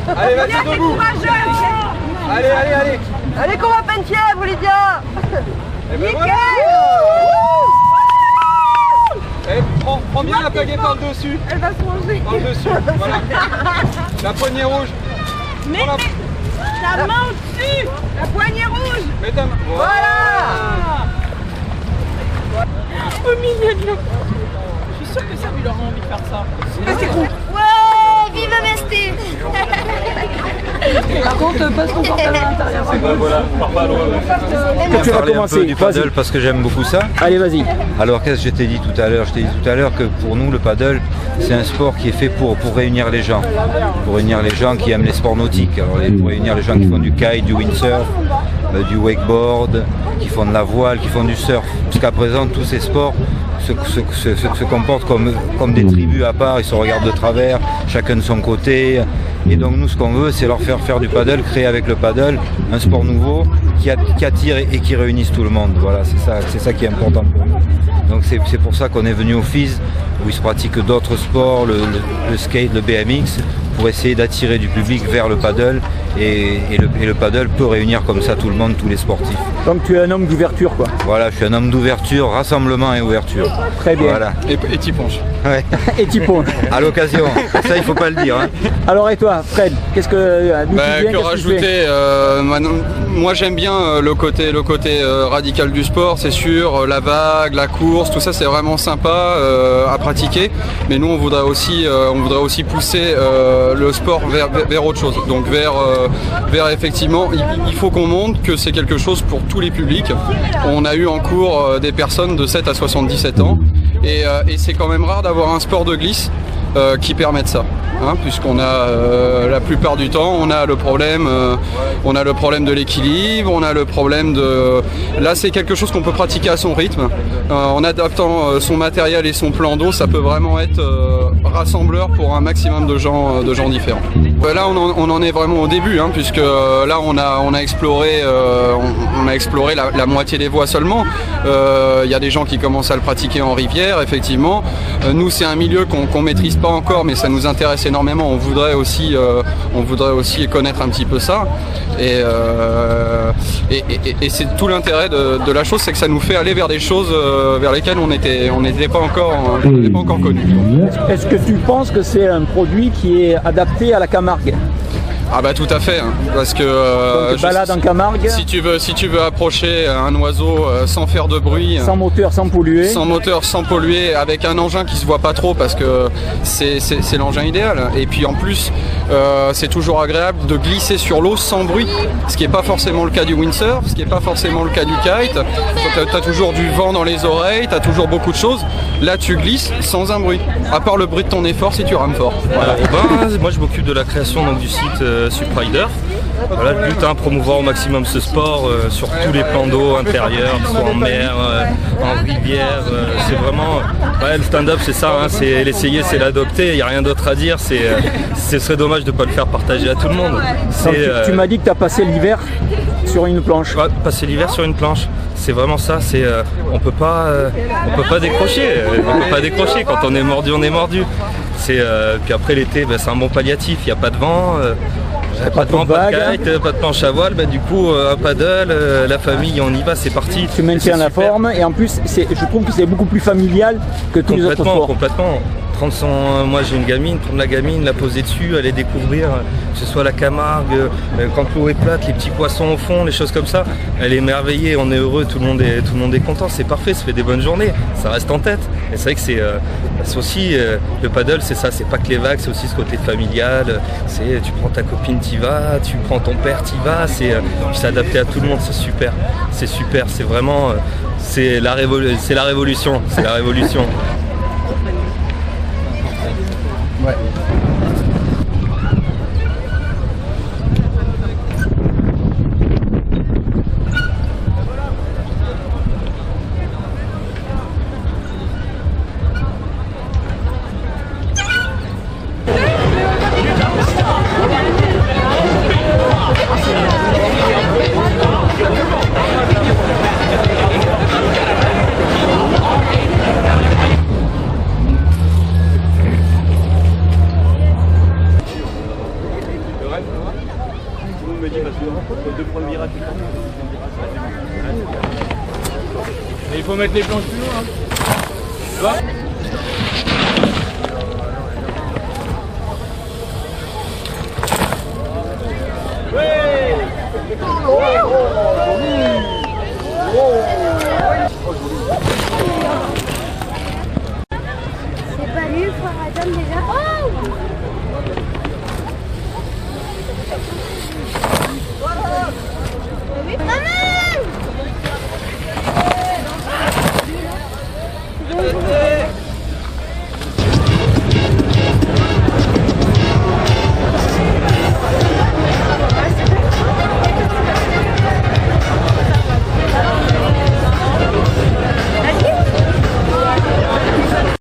Allez, vas-y, debout. Allez, allez, allez. Allez, qu'on va Pentia, vous Lydia. Et ben voilà. Prends bien la baguette par le dessus. Elle va se manger. Par le dessus, voilà. La poignée rouge. Mais la main au-dessus. La poignée rouge. Mets ta main. Voilà. Au milieu de l'eau. Je suis sûre que ça lui aura envie de faire ça. Ouais, vive MST. Par contre, passe ton portable à l'intérieur. Voilà, pars pas loin. Tu vas commencer du paddle parce que j'aime beaucoup ça. Allez, vas-y. Alors qu'est-ce que je t'ai dit tout à l'heure? Je t'ai dit tout à l'heure que pour nous le paddle c'est un sport qui est fait pour réunir les gens. Pour réunir les gens qui aiment les sports nautiques. Alors pour réunir les gens qui font du kite, du windsurf, du wakeboard, qui font de la voile, qui font du surf. Jusqu'à présent tous ces sports se comportent comme des tribus à part, ils se regardent de travers, chacun de son côté. Et donc nous ce qu'on veut c'est leur faire du paddle, créer avec le paddle un sport nouveau qui attire et qui réunisse tout le monde. Voilà, c'est ça qui est important pour nous. Donc c'est pour ça qu'on est venu au FIS où il se pratique d'autres sports, le skate, le BMX, pour essayer d'attirer du public vers le paddle et le paddle peut réunir comme ça tout le monde, tous les sportifs. Donc tu es un homme d'ouverture quoi. Voilà, je suis un homme d'ouverture, rassemblement et ouverture. Très bien. Voilà. Et t'y penches. Ouais. Et tu ponges. À l'occasion, ça il faut pas le dire. Hein. Alors et toi Fred, qu'est-ce que que rajouter moi j'aime bien le côté radical du sport, c'est sûr, la vague, la course, tout ça c'est vraiment sympa à pratiquer, mais nous on voudrait aussi pousser le sport vers autre chose, donc vers effectivement, il faut qu'on montre que c'est quelque chose pour tous les publics. On a eu en cours des personnes de 7 à 77 ans et c'est quand même rare d'avoir un sport de glisse qui permettent ça, hein, puisqu'on a la plupart du temps on a le problème de l'équilibre, on a le problème de... Là c'est quelque chose qu'on peut pratiquer à son rythme, en adaptant son matériel et son plan d'eau, ça peut vraiment être rassembleur pour un maximum de gens différents. Là on en est vraiment au début, hein, puisque là on a exploré la moitié des voies seulement. Il y a des gens qui commencent à le pratiquer en rivière, effectivement. Nous c'est un milieu qu'on maîtrise pas encore, mais ça nous intéresse énormément. On voudrait aussi connaître un petit peu ça. Et c'est tout l'intérêt de la chose, c'est que ça nous fait aller vers des choses vers lesquelles on n'était pas encore connus. Est-ce que tu penses que c'est un produit qui est adapté à la Camargue? Ah bah tout à fait, hein, parce que donc, balade en Camargue. Si tu veux approcher un oiseau sans faire de bruit, sans moteur, sans polluer, avec un engin qui se voit pas trop, parce que c'est l'engin idéal. Et puis en plus, c'est toujours agréable de glisser sur l'eau sans bruit, ce qui n'est pas forcément le cas du windsurf, ce qui n'est pas forcément le cas du kite. Tu as toujours du vent dans les oreilles, tu as toujours beaucoup de choses. Là tu glisses sans un bruit, à part le bruit de ton effort si tu rames fort. Voilà. Moi je m'occupe de la création donc, du site Suprider. Voilà, le but est promouvoir au maximum ce sport sur tous les plans d'eau intérieurs, que ce soit en mer, en rivière. C'est vraiment le stand-up, c'est ça, hein, c'est l'essayer, c'est l'adopter. Il n'y a rien d'autre à dire. Ce serait dommage de ne pas le faire partager à tout le monde. Donc, tu m'as dit que tu as passé l'hiver sur une planche. Ouais, passer l'hiver sur une planche. C'est vraiment ça. On peut pas décrocher. On peut pas décrocher. Quand on est mordu, on est mordu. Puis après l'été, c'est un bon palliatif. Il n'y a pas de vent. Pas de vent, pas de kite, pas de planche à voile, du coup un paddle, la famille on y va, c'est parti. Tu maintiens la forme et en plus je trouve que c'est beaucoup plus familial que tous les autres sports. Complètement. Moi j'ai une gamine, prendre la gamine, la poser dessus, aller découvrir, que ce soit la Camargue, quand l'eau est plate, les petits poissons au fond, les choses comme ça. Elle est émerveillée, on est heureux, tout le monde est content, c'est parfait, ça fait des bonnes journées, ça reste en tête. Et c'est vrai que c'est aussi, le paddle c'est ça, c'est pas que les vagues, c'est aussi ce côté familial, tu prends ta copine, t'y vas, tu prends ton père, t'y vas, c'est adapté à tout le monde, c'est super, c'est vraiment, c'est la révolution. Ouais. Tout le monde me dit parce que les 2 premiers virages, Mais il faut mettre les planches plus loin. Hein. Tu vois? C'est pas lui, frère Adam déjà. Oh